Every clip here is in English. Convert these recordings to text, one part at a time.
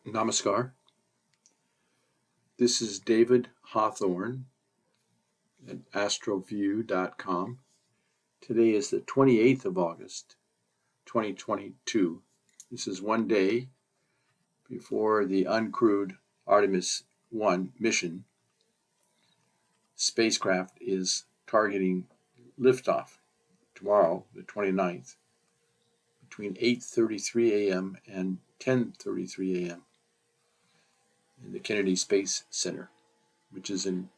Namaskar. This is David Hawthorne at astroview.com. Today is the 28th of August, 2022. This is one day before the uncrewed Artemis 1 mission. Spacecraft is targeting liftoff tomorrow, the 29th, between 8:33 a.m. and 10:33 a.m. in the Kennedy Space Center, which is in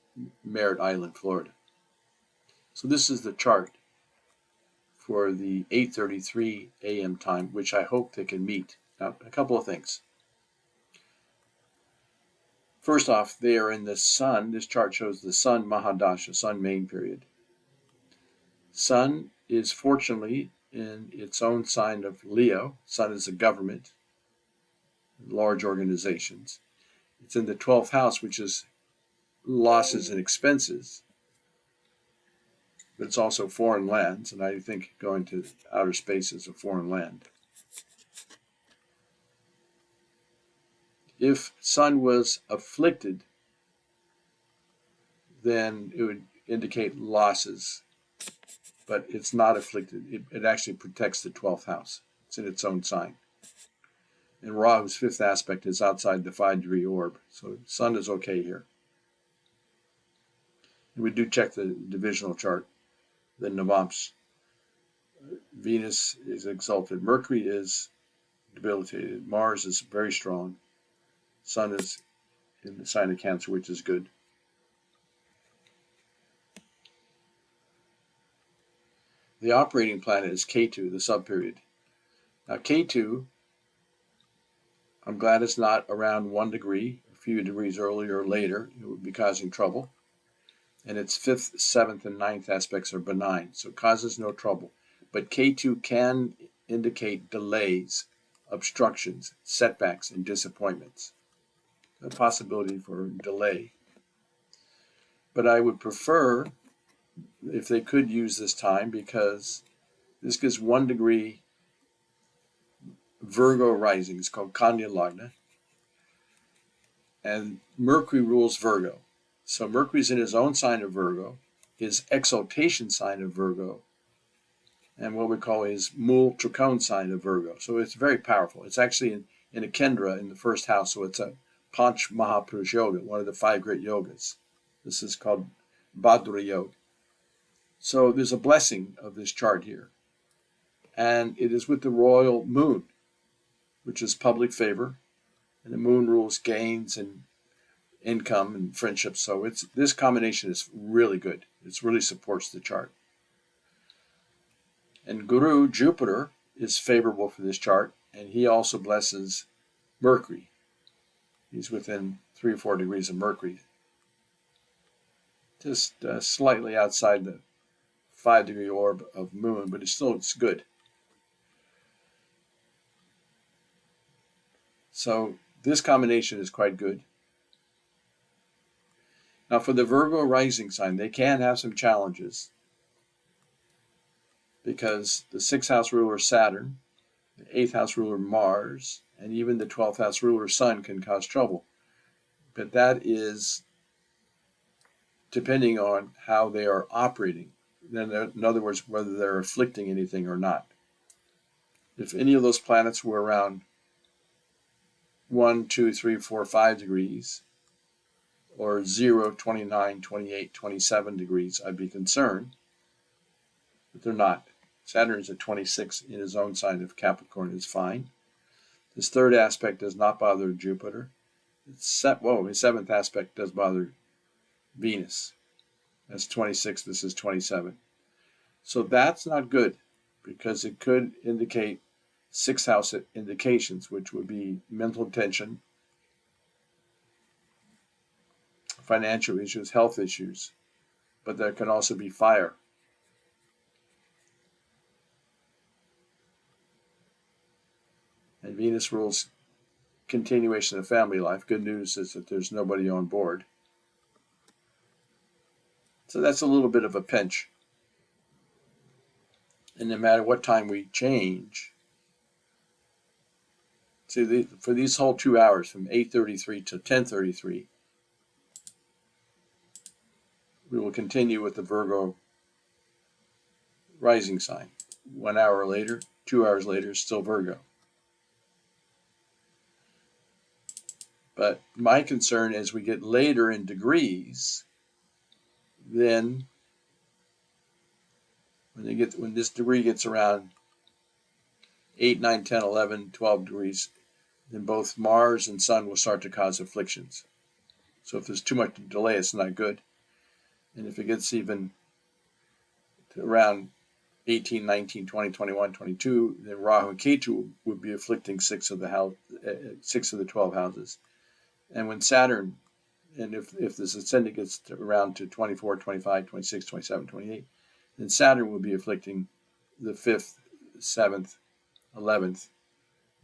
Merritt Island, Florida. So this is the chart for the 8:33 a.m. time, which I hope they can meet. Now, a couple of things. First off, they are in the sun. This chart shows the sun Mahadasha, sun main period. Sun is fortunately in its own sign of Leo. Sun is a government, large organizations. It's in the 12th house, which is losses and expenses. But it's also foreign lands, and I think going to outer space is a foreign land. If Sun was afflicted, then it would indicate losses, but it's not afflicted. It actually protects the 12th house. It's in its own sign. And Rahu's fifth aspect is outside the 5-degree orb, so Sun is okay here. And we do check the divisional chart, the Navamsa. Venus is exalted. Mercury is debilitated. Mars is very strong. Sun is in the sign of Cancer, which is good. The operating planet is Ketu, the subperiod. Now Ketu, I'm glad it's not around 1 degree. A few degrees earlier or later, it would be causing trouble. And its 5th, 7th, and 9th aspects are benign, so it causes no trouble. But Ketu can indicate delays, obstructions, setbacks, and disappointments. A possibility for delay. But I would prefer if they could use this time, because this gives 1 degree Virgo rising. It's called Kanya Lagna. And Mercury rules Virgo. So Mercury's in his own sign of Virgo, his exaltation sign of Virgo, and what we call his Mul Trikona sign of Virgo. So it's very powerful. It's actually in a Kendra in the first house, so it's a Panch Mahapurush Yoga, one of the 5 great yogas. This is called Bhadra Yoga. So there's a blessing of this chart here. And it is with the royal moon, which is public favor. And the moon rules gains and income and friendships. So this combination is really good. It really supports the chart. And Guru, Jupiter, is favorable for this chart. And he also blesses Mercury. He's within 3 or 4 degrees of Mercury. Just slightly outside the 5-degree orb of moon, but it's good. So this combination is quite good. Now for the Virgo rising sign, they can have some challenges because the 6th house ruler Saturn, the 8th house ruler Mars, and even the 12th house ruler Sun can cause trouble. But that is depending on how they are operating. In other words, whether they're afflicting anything or not. If any of those planets were around 1, 2, 3, 4, 5 degrees, or 0, 29, 28, 27 degrees, I'd be concerned. But they're not. Saturn is at 26 in his own sign of Capricorn, is fine. His 3rd aspect does not bother Jupiter. His 7th aspect does bother Venus. That's 26, this is 27. So that's not good, because it could indicate 6th house indications, which would be mental tension, financial issues, health issues, but there can also be fire. And Venus rules continuation of family life. Good news is that there's nobody on board. So that's a little bit of a pinch. And no matter what time we change, See, for these whole 2 hours, from 8:33 to 10:33, we will continue with the Virgo rising sign. 1 hour later, 2 hours later, still Virgo. But my concern as we get later in degrees, then when this degree gets around 8, 9, 10, 11, 12 degrees, then both Mars and Sun will start to cause afflictions. So if there's too much delay, it's not good. And if it gets even to around 18, 19, 20, 21, 22, then Rahu and Ketu would be afflicting 6 of the 12 houses. And when Saturn, and if this ascendant gets around to 24, 25, 26, 27, 28, then Saturn will be afflicting the 5th, 7th, 11th,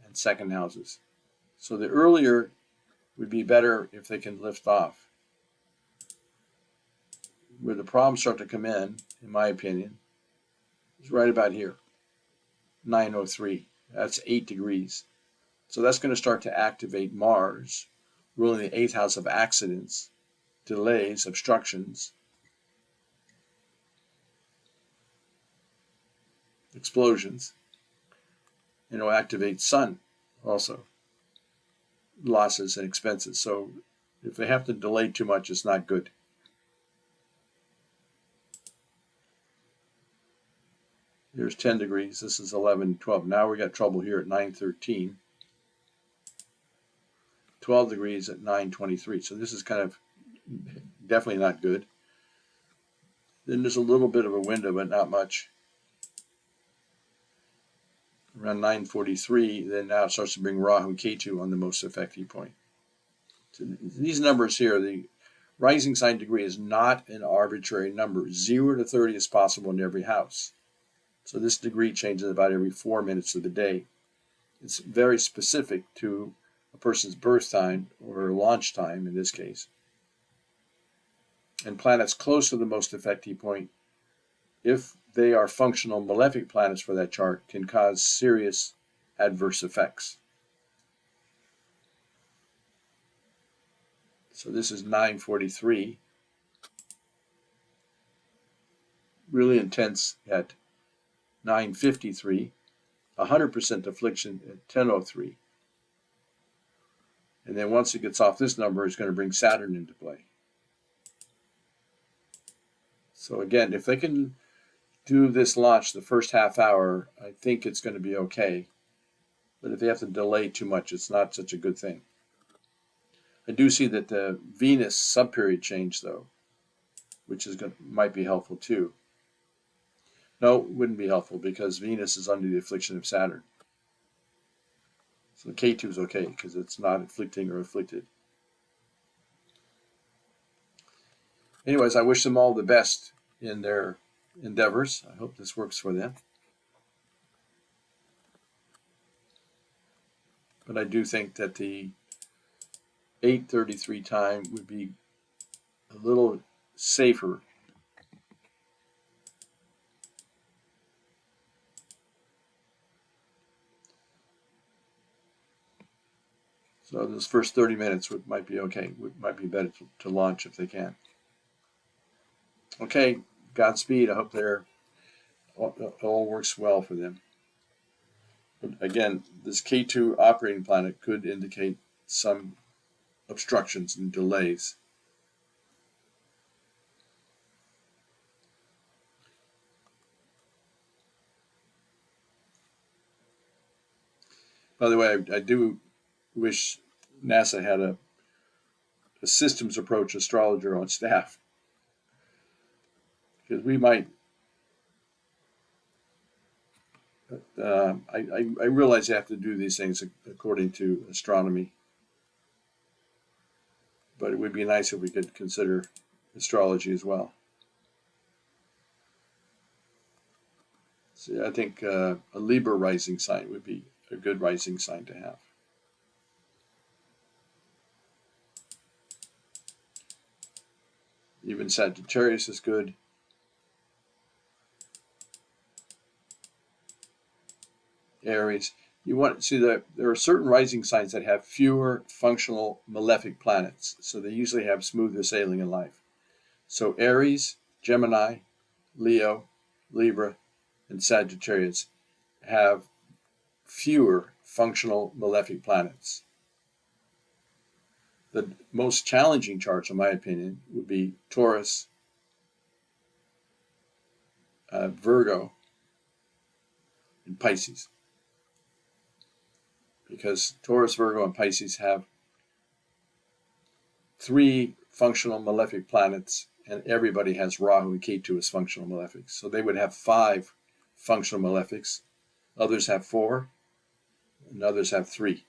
and 2nd houses. So the earlier would be better if they can lift off. Where the problems start to come in my opinion, is right about here, 903. That's 8 degrees. So that's going to start to activate Mars, ruling the 8th house of accidents, delays, obstructions, explosions. And it'll activate Sun also, losses and expenses. So if they have to delay too much, it's not good. Here's 10 degrees. This is 11, 12. Now we got trouble here at 913. 12 degrees at 923. So this is kind of definitely not good. Then there's a little bit of a window, but not much. Around 943, then now it starts to bring Rahu and Ketu on the most effective point. So these numbers here, the rising sign degree is not an arbitrary number. 0 to 30 is possible in every house. So this degree changes about every 4 minutes of the day. It's very specific to a person's birth time or launch time in this case. And planets close to the most effective point, if they are functional malefic planets for that chart, can cause serious adverse effects. So this is 943. Really intense at 953. 100% affliction at 1003. And then once it gets off this number, it's going to bring Saturn into play. So again, if they can do this launch the first half hour, I think it's going to be okay. But if they have to delay too much, it's not such a good thing. I do see that the Venus subperiod change, though, which is might be helpful too. No, it wouldn't be helpful because Venus is under the affliction of Saturn. So K2 is okay because it's not afflicting or afflicted. Anyways, I wish them all the best in their endeavors. I hope this works for them. But I do think that the 8:33 time would be a little safer. So those first 30 minutes might be okay. Might be better to launch if they can. Okay, Godspeed. I hope all works well for them. But again, this K2 operating planet could indicate some obstructions and delays. By the way, I do wish NASA had a systems approach astrologer on staff, because we might. I realize you have to do these things according to astronomy, but it would be nice if we could consider astrology as well. So I think a Libra rising sign would be a good rising sign to have. Even Sagittarius is good. Aries. You want to see that there are certain rising signs that have fewer functional malefic planets, so they usually have smoother sailing in life. So Aries, Gemini, Leo, Libra, and Sagittarius have fewer functional malefic planets. The most challenging charts, in my opinion, would be Taurus, Virgo, and Pisces, because Taurus, Virgo, and Pisces have 3 functional malefic planets, and everybody has Rahu and Ketu as functional malefics. So they would have 5 functional malefics. Others have 4, and others have 3.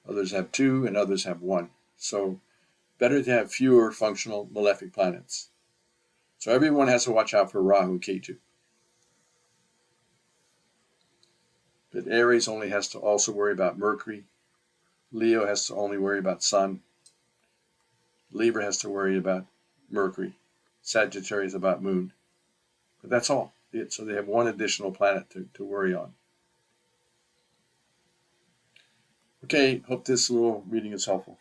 Others have 2, and others have 1. So better to have fewer functional malefic planets. So everyone has to watch out for Rahu and Ketu. But Aries only has to also worry about Mercury. Leo has to only worry about Sun. Libra has to worry about Mercury. Sagittarius about Moon. But that's all. So they have 1 additional planet to worry on. Okay, hope this little reading is helpful.